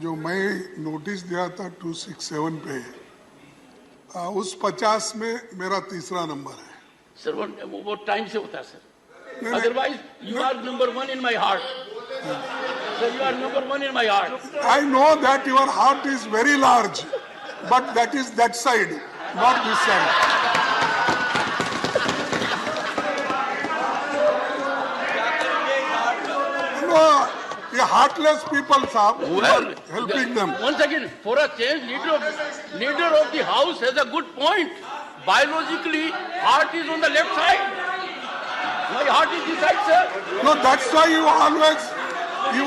जो मैं नोटिस दिया था 267 पे, उस 50 में मेरा तीसरा नंबर है। सर वो टाइम से होता है sir, otherwise you are number 1 in my heart sir, you are number 1 in my heart. I know that your heart is very large, but that is that side, not this side. No, ये heartless people, साहब, you are helping them. Once again, for a change, leader of the house has a good point. Biologically, heart is on the left side. My heart is this side, sir. No, that's why you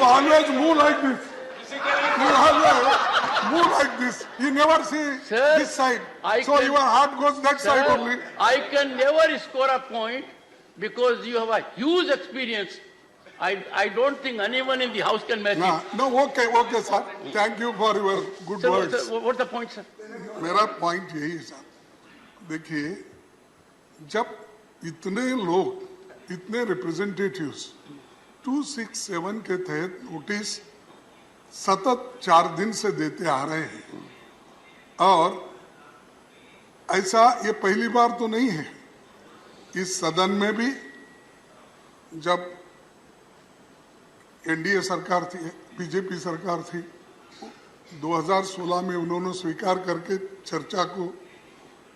always move like this. You always move like this. You never see Sir, this side. So can- your heart goes that side Sir, only. I can never score a point because you have a huge experience. I don't think anyone in the house can match it. No, okay, sir. Thank you for your good Sir, words. what's the point, sir? मेरा point यही है sir, देखिए, जब इतने लोग, इतने representatives 267 के तहत नोटिस सतत 4 दिन से देते आ रहे हैं, और ऐसा ये पहली बार तो नहीं है। इस सदन में भी जब एनडीए सरकार थी, बीजेपी सरकार थी, 2016 में उन्होंने स्वीकार करके चर्चा को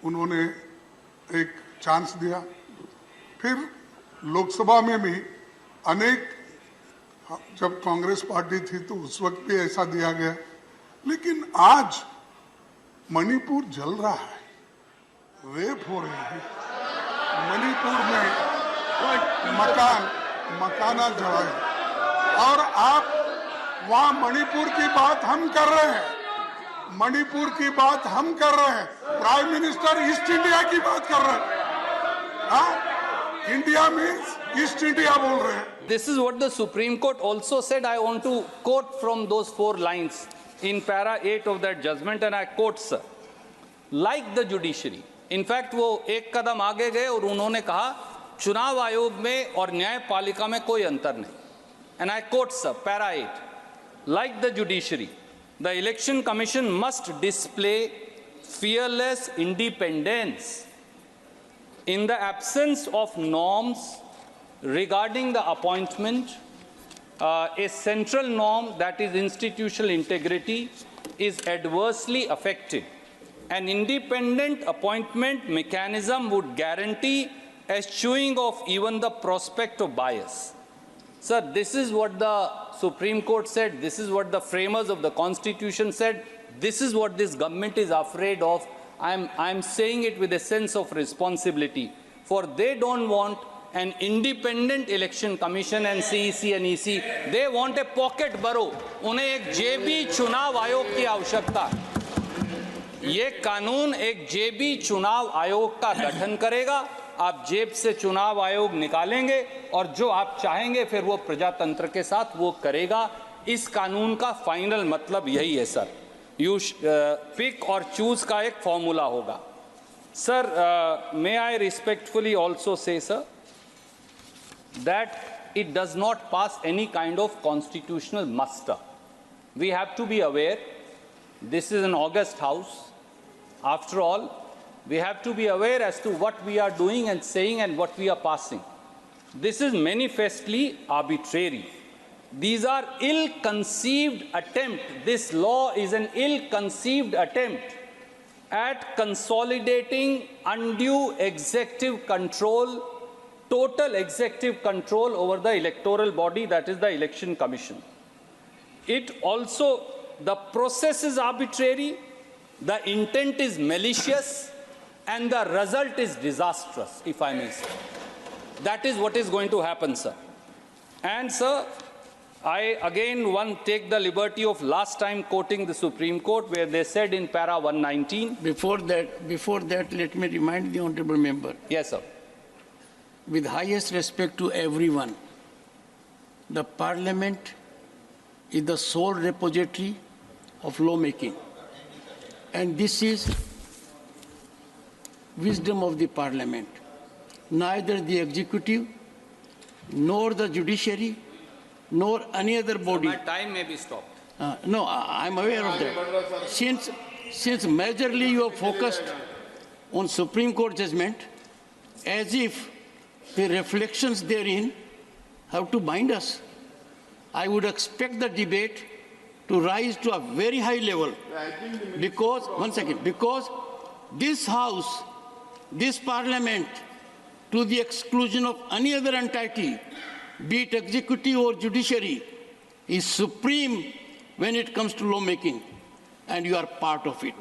उन्होंने एक चांस दिया। फिर लोकसभा में भी अनेक, जब कांग्रेस पार्टी थी तो उस वक्त भी ऐसा दिया गया। लेकिन आज मणिपुर जल रहा है, रेप हो रहे हैं, मणिपुर में मकाना जला है, और आप वहां मणिपुर की बात हम कर रहे हैं, मणिपुर की बात हम कर रहे हैं, प्राइम मिनिस्टर ईस्ट इंडिया की बात कर रहे हैं। हाँ, इंडिया मीन्स ईस्ट इंडिया बोल रहे हैं। This is what the Supreme Court also said. I want to quote from those 4 lines in para 8 of that judgment, and I quote, sir, like the judiciary. In fact, वो एक कदम आगे गए और उन्होंने कहा चुनाव आयोग में और न्यायपालिका में कोई अंतर नहीं। And I quote, sir, para 8, like the judiciary, the Election Commission must display fearless independence in the absence of norms regarding the appointment. A central norm, that is institutional integrity, is adversely affected. An independent appointment mechanism would guarantee eschewing of even the prospect of bias. Sir, this is what the Supreme Court said. This is what the framers of the Constitution said. This is what this government is afraid of. I'm saying it with a sense of responsibility. For they don't want an independent election commission and CEC and EC. They want a pocket borough. उन्हें एक जेबी चुनाव आयोग की आवश्यकता है। ये कानून एक जेबी चुनाव आयोग का गठन करेगा। आप जेब से चुनाव आयोग निकालेंगे और जो आप चाहेंगे फिर वो प्रजातंत्र के साथ वो करेगा। इस कानून का फाइनल मतलब यही है सर। यू पिक और चूज का एक फॉर्मूला होगा। Sir, may I respectfully also say, sir, that it does not pass any kind of constitutional muster. We have to be aware, this is an august house. After all, we have to be aware as to what we are doing and saying and what we are passing. This is manifestly arbitrary. These are ill-conceived attempts. This law is an ill-conceived attempt at consolidating undue executive control, total executive control over the electoral body, that is the Election Commission. It also, the process is arbitrary, the intent is malicious, and the result is disastrous, if I may say. That is what is going to happen, sir. And, sir, I again take the liberty of last time quoting the Supreme Court where they said in para 119. Before that, let me remind the honorable member. Yes, sir. With highest respect to everyone, the Parliament is the sole repository of lawmaking. And this is wisdom of the Parliament. Neither the executive, nor the judiciary, nor any other body. My time may be stopped. No, I'm aware of that. Since majorly you are focused on Supreme Court judgment, as if the reflections therein have to bind us, I would expect the debate to rise to a very high level. Because, one second, because this House, this Parliament, to the exclusion of any other entity, be it executive or judiciary, is supreme when it comes to lawmaking, and you are part of it.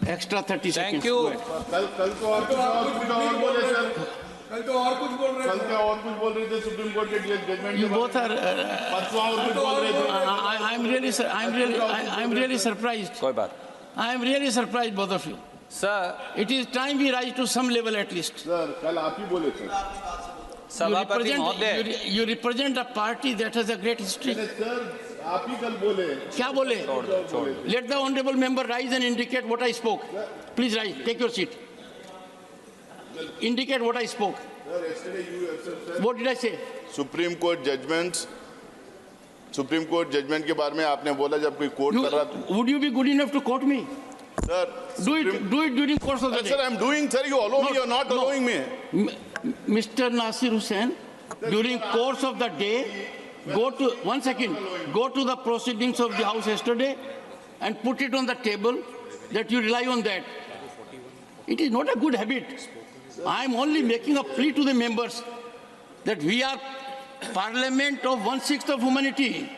Extra 30 seconds. Thank you. कल तो और कुछ बोले sir, कल तो और कुछ बोल रहे थे, कल तो और कुछ बोल रहे थे सुप्रीम कोर्ट के जजमेंट You both are. परसों और कुछ बोल रहे थे. I'm really surprised. कोई बात. I am really surprised, both of you. Sir, It is time we rise to some level at least. Sir कल आप ही बोले थे. सभापति महोदय. You represent a party that has a great history. Sir आप ही कल बोले. क्या बोले? Let the honorable member rise and indicate what I spoke. Please rise. Take your seat. Indicate what I spoke. Sir, yesterday you yourself said What did I say? Supreme Court judgement के बारे में आपने बोला जब कोई court कर रहा था. Would you be good enough to quote me? Sir Do it during course of the Sir, day. I'm doing, sir, you allow me, you're not allowing me. Mr. Nasir Hussain, during course of the day, go to the proceedings of the House yesterday and put it on the table that you rely on that. It is not a good habit. I am only making a plea to the members that we are parliament of 1/6 of humanity.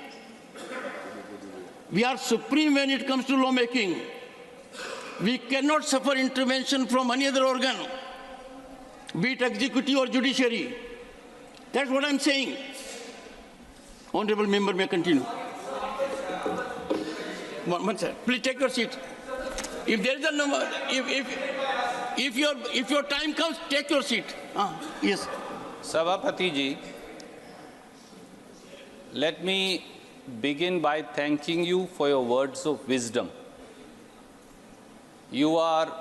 We are supreme when it comes to lawmaking. We cannot suffer intervention from any other organ, be it executive or judiciary. That's what I'm saying. Honorable member may continue. One sir, please take your seat. If there is a number, if your time comes, take your seat. Yes. Sabhapati ji, let me begin by thanking you for your words of wisdom. You are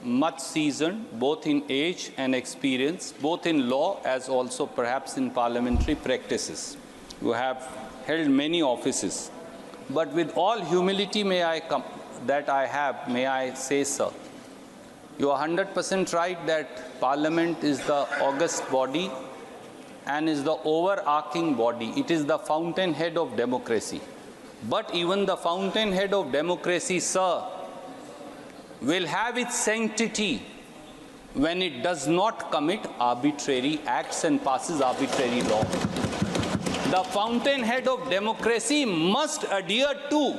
much seasoned, both in age and experience, both in law as also perhaps in parliamentary practices. You have held many offices. But with all humility may I say, sir, you are 100% right that Parliament is the august body and is the overarching body. It is the fountainhead of democracy. But even the fountainhead of democracy, sir, will have its sanctity when it does not commit arbitrary acts and passes arbitrary law. The fountainhead of democracy must adhere to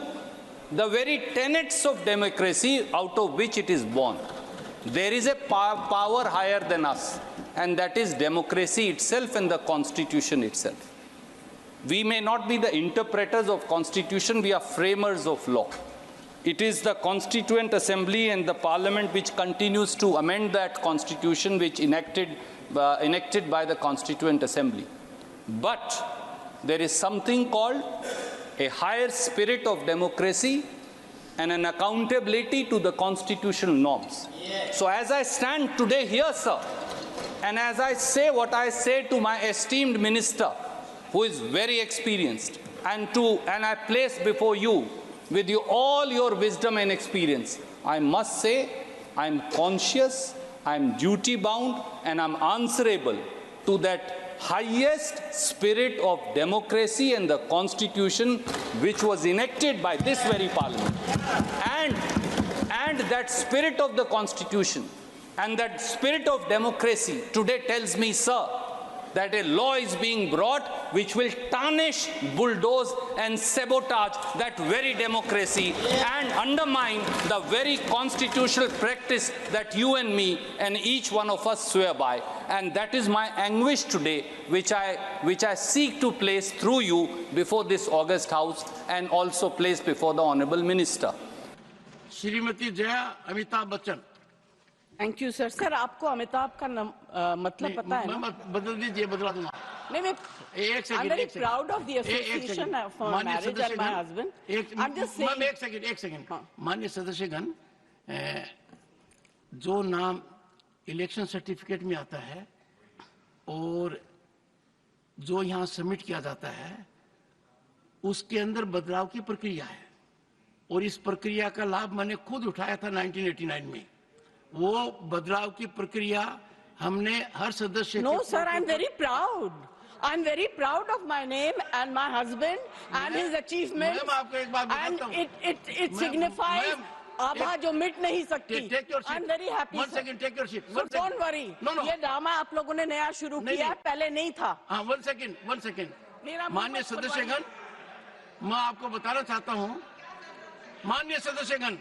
the very tenets of democracy out of which it is born. There is a power higher than us, and that is democracy itself and the Constitution itself. We may not be the interpreters of Constitution, we are framers of law. It is the Constituent Assembly and the Parliament which continues to amend that Constitution which enacted by the Constituent Assembly. But there is something called a higher spirit of democracy and an accountability to the constitutional norms. So as I stand today here, sir, and as I say what I say to my esteemed minister, who is very experienced, and I place before you with all your wisdom and experience, I must say I'm conscious, I'm duty bound, and I'm answerable to that highest spirit of democracy and the Constitution which was enacted by this very Parliament. And that spirit of the Constitution and that spirit of democracy today tells me, sir, that a law is being brought which will tarnish, bulldoze and sabotage that very democracy and undermine the very constitutional practice that you and me and each one of us swear by. And that is my anguish today, which I seek to place through you before this august House and also place before the Honourable Minister. Shrimati Jaya Amitabh Bachchan. Thank you sir. Sir आपको अमिताभ का मतलब पता है ना? बदल दीजिए, बदला दूंगा. नहीं, मैं I'm very proud of the association for marriage and my husband. I'm just saying. एक सेकंड. माननीय सदस्यगण, जो नाम इलेक्शन सर्टिफिकेट में आता है और जो यहाँ सबमिट किया जाता है, उसके अंदर बदलाव की प्रक्रिया है और इस प्रक्रिया का लाभ मैंने खुद उठाया था 1989 में। वो बदलाव की प्रक्रिया हमने हर सदस्य No, sir, I'm very proud. I'm very proud of my name and my husband and his achievements. Ma'am, आपको एक बात बताता हूँ। And it signifies आभा जो मिट नहीं सकती. Take your seat. I'm very happy. One sir. second, take your seat. So One don't second. worry. No, no. ये ड्रामा आप लोगों ने नया शुरू नहीं, किया है, नहीं. पहले नहीं था. हाँ, one second. मेरा मुंह माननीय मत खुलवाइए. सदस्यगण, मैं आपको बताना चाहता हूँ, माननीय सदस्यगण,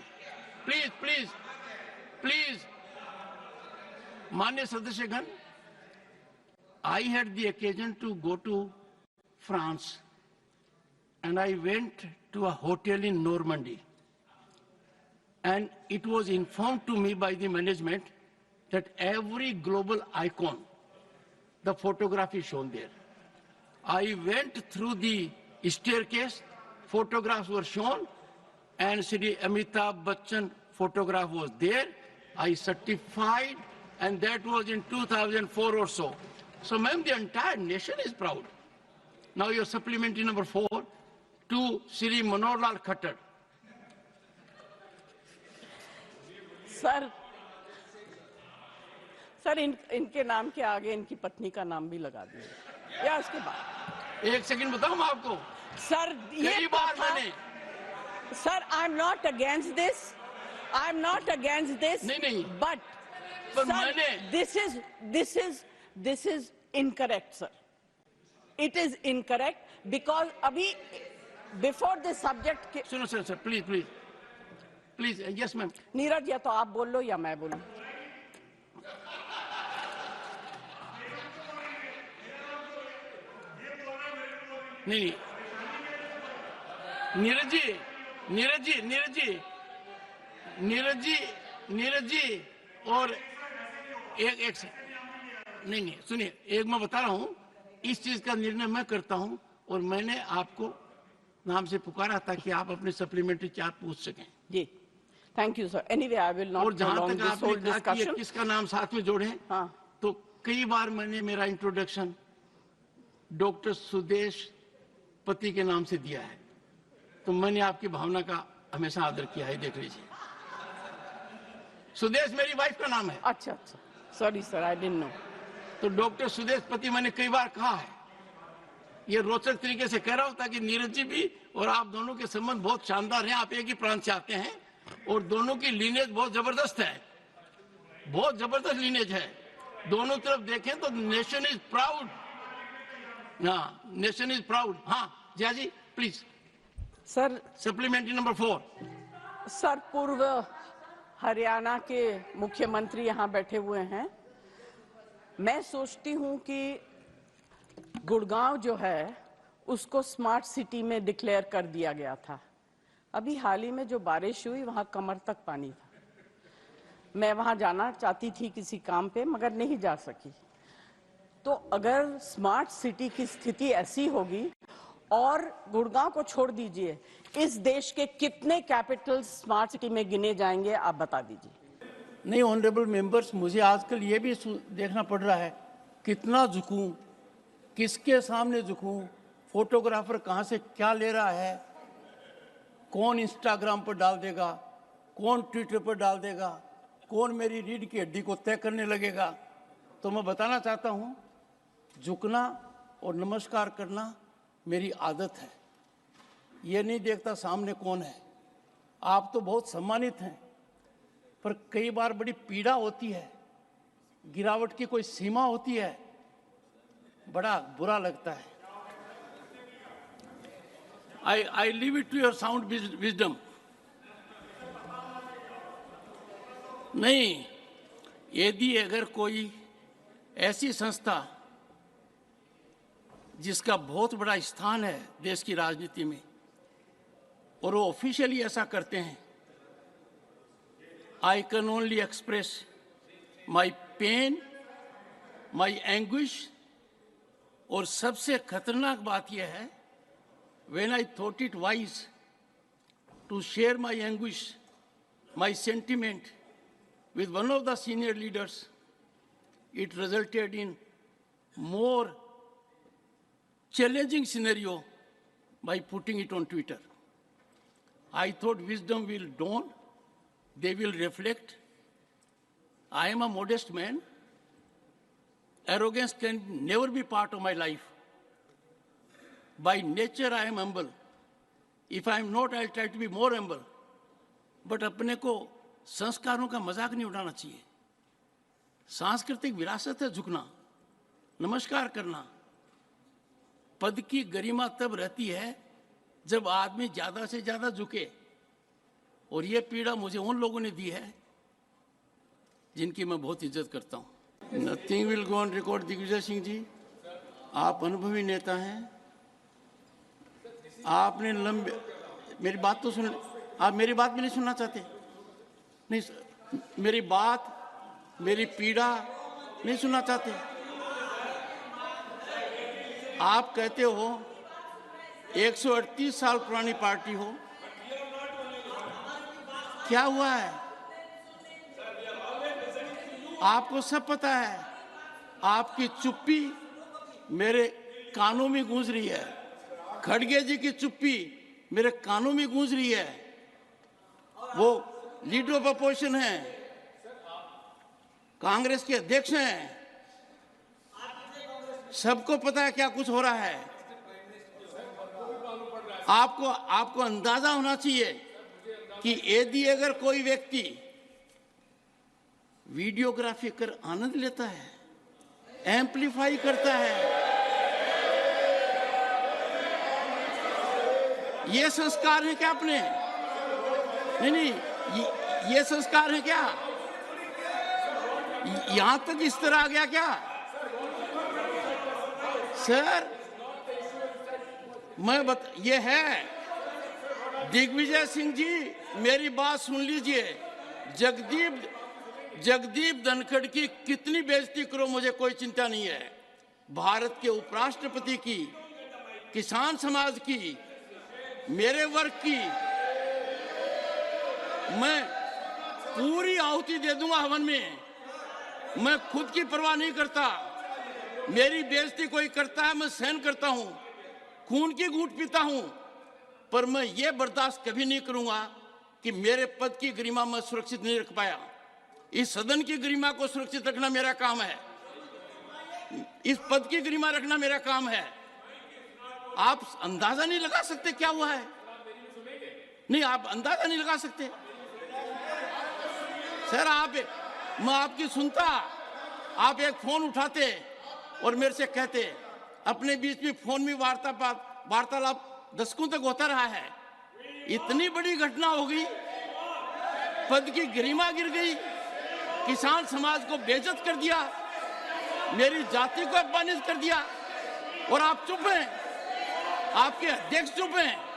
प्लीज, माननीय सदस्यगण, I had the occasion to go to France and I went to a hotel in Normandy. And it was informed to me by the management that every global icon, the photograph is shown there. I went through the staircase, photographs were shown, and Shri Amitabh Bachchan photograph was there. I certified, and that was in 2004 or so. So, ma'am, the entire nation is proud. Now, your supplementary number 4 to Shri Manohar Lal Khattar. Sir इनके नाम के आगे इनकी पत्नी का नाम भी लगा दिया या उसके बाद. एक सेकंड बताऊं मैं आपको. सर ये कई बार मैंने. Sir I am not against this. नहीं. But sir this is incorrect, sir. It is incorrect because अभी before the subject. सुनो sir, please. Yes, ma'am. Neeraj, या तो आप बोल लो या मैं बोलूं. नहीं. नीरज जी और एक से नहीं सुनिए, एक मैं बता रहा हूं, इस चीज का निर्णय मैं करता हूं और मैंने आपको नाम से पुकारा ताकि आप अपने सप्लीमेंट्री चार्ट पूछ सकें. जी, thank you sir. Anyway I will not और जहां prolong तक this whole आपने कहा कि discussion. किसका नाम साथ में जोड़े, हाँ. तो कई बार मैंने मेरा इंट्रोडक्शन डॉक्टर सुदेश पति के नाम से दिया है, तो मैंने आपकी भावना का हमेशा आदर किया है. देख लीजिए, सुदेश मेरी वाइफ का नाम है. अच्छा, sorry sir, I didn't know. तो डॉक्टर सुदेश पति मैंने कई बार कहा है. ये रोचक तरीके से कह रहा हूं ताकि नीरज जी भी और आप दोनों के संबंध बहुत शानदार हैं. आप एक ही प्रांत से आते हैं और दोनों की लीनेज बहुत जबरदस्त है, बहुत जबरदस्त लीनेज है. दोनों तरफ देखें तो nation is proud. Nation is proud. हाँ Jaya ji please. Sir supplementary number 4. Sir, पूर्व हरियाणा के मुख्यमंत्री यहाँ बैठे हुए हैं. मैं सोचती हूँ कि गुड़गांव जो है उसको स्मार्ट सिटी में डिक्लेयर कर दिया गया था. अभी हाल ही में जो बारिश हुई वहां कमर तक पानी था. मैं वहां जाना चाहती थी किसी काम पे, मगर नहीं जा सकी. तो अगर स्मार्ट सिटी की स्थिति ऐसी होगी, और गुड़गांव को छोड़ दीजिए, इस देश के कितने कैपिटल स्मार्ट सिटी में गिने जाएंगे, आप बता दीजिए. नहीं, ऑनरेबल मेंबर्स, मुझे आजकल ये भी देखना पड़ रहा है कितना झुकूं, किसके सामने झुकूं, फोटोग्राफर कहाँ से क्या ले रहा है, कौन इंस्टाग्राम पर डाल देगा, कौन ट्विटर पर डाल देगा, कौन मेरी रीढ़ की हड्डी को तय करने लगेगा. तो मैं बताना चाहता हूँ, झुकना और नमस्कार करना मेरी आदत है. ये नहीं देखता सामने कौन है. आप तो बहुत सम्मानित हैं, पर कई बार बड़ी पीड़ा होती है, गिरावट की कोई सीमा होती है, बड़ा बुरा लगता है. I leave it to your sound wisdom. नहीं, यदि अगर कोई ऐसी संस्था जिसका बहुत बड़ा स्थान है देश की राजनीति में, और वो ऑफिशियली ऐसा करते हैं, I can only express my pain, my anguish. और सबसे खतरनाक बात यह है, when I thought it wise to share my anguish, my sentiment with one of the senior leaders, it resulted in more challenging scenario by putting it on Twitter. I thought wisdom will dawn, they will reflect. I am a modest man. Arrogance can never be part of my life. By nature, I am humble. If I am not, I'll try to be more humble. But अपने को संस्कारों का मजाक नहीं उड़ाना चाहिए. सांस्कृतिक विरासत है झुकना, नमस्कार करना. पद की गरिमा तब रहती है जब आदमी ज्यादा से ज्यादा झुके. और ये पीड़ा मुझे उन लोगों ने दी है जिनकी मैं बहुत इज्जत करता हूं. Nothing will go on record. Digvijaya Singh ji, आप अनुभवी नेता हैं. आपने लंबे, मेरी बात तो सुन, आप मेरी बात भी नहीं सुनना चाहते. नहीं, मेरी बात, मेरी पीड़ा नहीं सुनना चाहते. आप कहते हो 138 साल पुरानी पार्टी हो. क्या हुआ है? आपको सब पता है. आपकी चुप्पी मेरे कानों में गूंज रही है. खड़गे जी की चुप्पी मेरे कानों में गूंज रही है. वो लीडर ऑफ अपोजिशन है, कांग्रेस के अध्यक्ष हैं. सबको पता है क्या कुछ हो रहा है. आपको अंदाजा होना चाहिए कि यदि अगर कोई व्यक्ति वीडियोग्राफी कर आनंद लेता है, एम्पलीफाई करता है, ये संस्कार है क्या अपने? नहीं, ये संस्कार है क्या? यहां तक इस तरह आ गया क्या? सर, ये है. दिग्विजय सिंह जी, मेरी बात सुन लीजिए. जगदीप धनखड़ की कितनी बेइज्जती करो, मुझे कोई चिंता नहीं है. भारत के उपराष्ट्रपति की, किसान समाज की, मेरे वर्ग की मैं पूरी आहुति दे दूंगा हवन में. मैं खुद की परवाह नहीं करता. मेरी बेइज्जती कोई करता है, मैं सहन करता हूं, खून की घूंट पीता हूं. पर मैं ये बर्दाश्त कभी नहीं करूंगा कि मेरे पद की गरिमा मैं सुरक्षित नहीं रख पाया. इस सदन की गरिमा को सुरक्षित रखना मेरा काम है. इस पद की गरिमा रखना मेरा काम है. आप अंदाजा नहीं लगा सकते क्या हुआ है. नहीं, आप अंदाजा नहीं लगा सकते. सर, मैं आपकी सुनता, आप एक फोन उठाते और मेरे से कहते. अपने बीच में फोन में वार्तालाप दशकों तक होता रहा है. इतनी बड़ी घटना हो गई, पद की गरिमा गिर गई, किसान समाज को बेइज्जत कर दिया, मेरी जाति को अपमानित कर दिया, और आप चुप हैं. आपके अध्यक्ष चुप हैं.